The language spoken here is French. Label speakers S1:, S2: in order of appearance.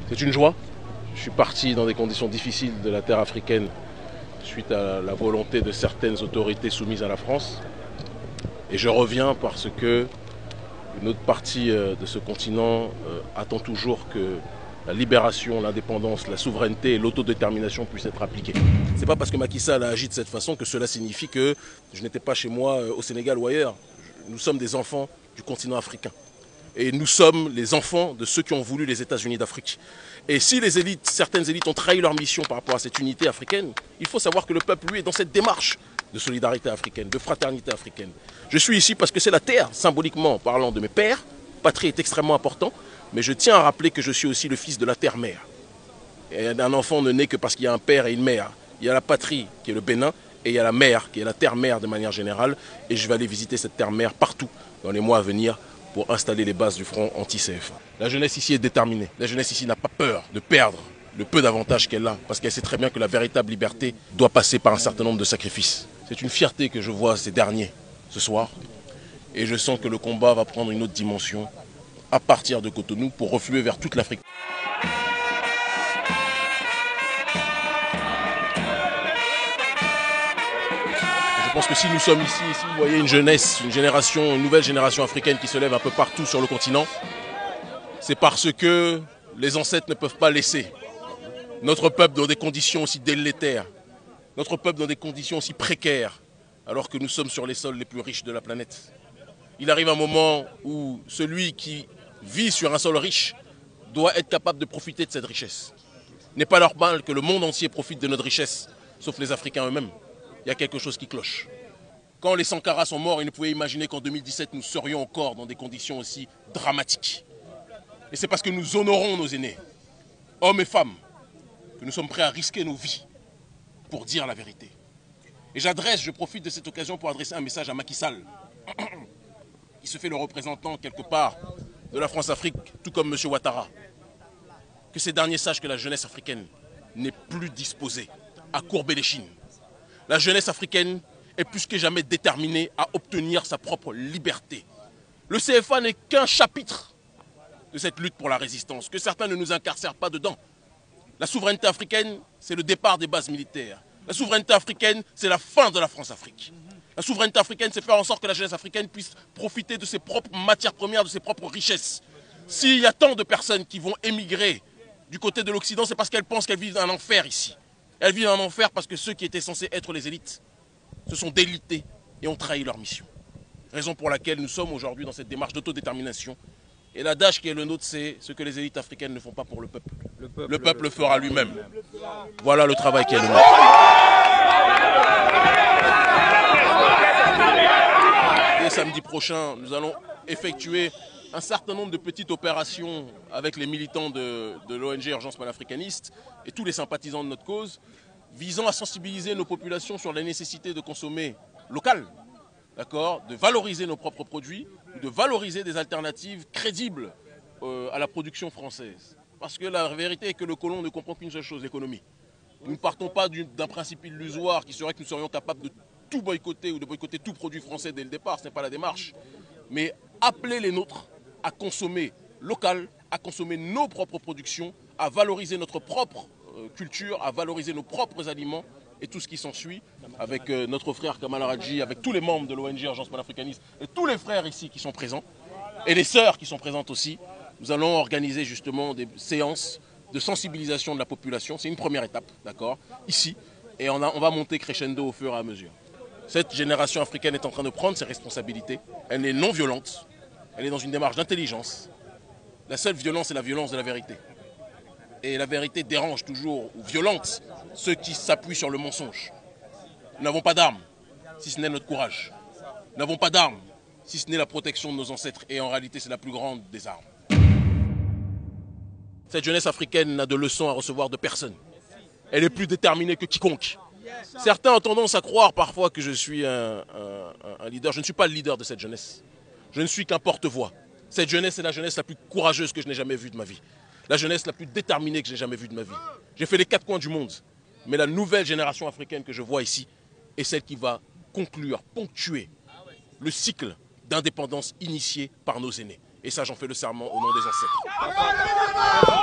S1: C'est une joie. Je suis parti dans des conditions difficiles de la terre africaine suite à la volonté de certaines autorités soumises à la France. Et je reviens parce que une autre partie de ce continent attend toujours que la libération, l'indépendance, la souveraineté et l'autodétermination puissent être appliquées. Ce n'est pas parce que Macky Sall a agi de cette façon que cela signifie que je n'étais pas chez moi au Sénégal ou ailleurs. Nous sommes des enfants du continent africain. Et nous sommes les enfants de ceux qui ont voulu les États-Unis d'Afrique. Et si les élites, certaines élites ont trahi leur mission par rapport à cette unité africaine, il faut savoir que le peuple, lui, est dans cette démarche de solidarité africaine, de fraternité africaine. Je suis ici parce que c'est la terre, symboliquement parlant de mes pères. Patrie est extrêmement important, mais je tiens à rappeler que je suis aussi le fils de la terre-mère. Et un enfant ne naît que parce qu'il y a un père et une mère. Il y a la patrie qui est le Bénin et il y a la mer qui est la terre-mère de manière générale. Et je vais aller visiter cette terre-mère partout dans les mois à venir pour installer les bases du front anti-CFA. La jeunesse ici est déterminée. La jeunesse ici n'a pas peur de perdre le peu d'avantages qu'elle a, parce qu'elle sait très bien que la véritable liberté doit passer par un certain nombre de sacrifices. C'est une fierté que je vois ces derniers ce soir, et je sens que le combat va prendre une autre dimension à partir de Cotonou pour refluer vers toute l'Afrique. Je pense que si nous sommes ici, si vous voyez une jeunesse, une nouvelle génération africaine qui se lève un peu partout sur le continent, c'est parce que les ancêtres ne peuvent pas laisser notre peuple dans des conditions aussi délétères, notre peuple dans des conditions aussi précaires, alors que nous sommes sur les sols les plus riches de la planète. Il arrive un moment où celui qui vit sur un sol riche doit être capable de profiter de cette richesse. Il n'est pas normal que le monde entier profite de notre richesse, sauf les Africains eux-mêmes. Il y a quelque chose qui cloche. Quand les Sankara sont morts, ils ne pouvaient imaginer qu'en 2017, nous serions encore dans des conditions aussi dramatiques. Et c'est parce que nous honorons nos aînés, hommes et femmes, que nous sommes prêts à risquer nos vies pour dire la vérité. Et je profite de cette occasion pour adresser un message à Macky Sall, qui se fait le représentant quelque part de la France-Afrique, tout comme M. Ouattara. Que ces derniers sachent que la jeunesse africaine n'est plus disposée à courber les chines. La jeunesse africaine est plus que jamais déterminée à obtenir sa propre liberté. Le CFA n'est qu'un chapitre de cette lutte pour la résistance, que certains ne nous incarcèrent pas dedans. La souveraineté africaine, c'est le départ des bases militaires. La souveraineté africaine, c'est la fin de la France-Afrique. La souveraineté africaine, c'est faire en sorte que la jeunesse africaine puisse profiter de ses propres matières premières, de ses propres richesses. S'il y a tant de personnes qui vont émigrer du côté de l'Occident, c'est parce qu'elles pensent qu'elles vivent un enfer ici. Elles vivent un enfer parce que ceux qui étaient censés être les élites se sont délités et ont trahi leur mission. Raison pour laquelle nous sommes aujourd'hui dans cette démarche d'autodétermination. Et l'adage qui est le nôtre, c'est ce que les élites africaines ne font pas pour le peuple. Le peuple le fera lui-même. Voilà le travail qui est le nôtre. Dès samedi prochain, nous allons effectuer un certain nombre de petites opérations avec les militants de l'ONG Urgence panafricaniste et tous les sympathisants de notre cause, visant à sensibiliser nos populations sur la nécessité de consommer local, de valoriser nos propres produits, de valoriser des alternatives crédibles à la production française. Parce que la vérité est que le colon ne comprend qu'une seule chose, l'économie. Nous ne partons pas d'un principe illusoire qui serait que nous serions capables de tout boycotter ou de boycotter tout produit français dès le départ, ce n'est pas la démarche. Mais appeler les nôtres à consommer local, à consommer nos propres productions, à valoriser notre propre culture, à valoriser nos propres aliments et tout ce qui s'ensuit, avec notre frère Kamal Aradji, avec tous les membres de l'ONG Urgence panafricaniste et tous les frères ici qui sont présents, et les sœurs qui sont présentes aussi. Nous allons organiser justement des séances de sensibilisation de la population. C'est une première étape, ici, et on va monter crescendo au fur et à mesure. Cette génération africaine est en train de prendre ses responsabilités. Elle est non violente, elle est dans une démarche d'intelligence. La seule violence est la violence de la vérité. Et la vérité dérange toujours, ou violente, ceux qui s'appuient sur le mensonge. Nous n'avons pas d'armes, si ce n'est notre courage. Nous n'avons pas d'armes, si ce n'est la protection de nos ancêtres. Et en réalité, c'est la plus grande des armes. Cette jeunesse africaine n'a de leçons à recevoir de personne. Elle est plus déterminée que quiconque. Certains ont tendance à croire parfois que je suis un leader. Je ne suis pas le leader de cette jeunesse. Je ne suis qu'un porte-voix. Cette jeunesse est la jeunesse la plus courageuse que je n'ai jamais vue de ma vie. La jeunesse la plus déterminée que j'ai jamais vue de ma vie. J'ai fait les 4 coins du monde. Mais la nouvelle génération africaine que je vois ici est celle qui va conclure, ponctuer le cycle d'indépendance initié par nos aînés. Et ça, j'en fais le serment au nom des ancêtres.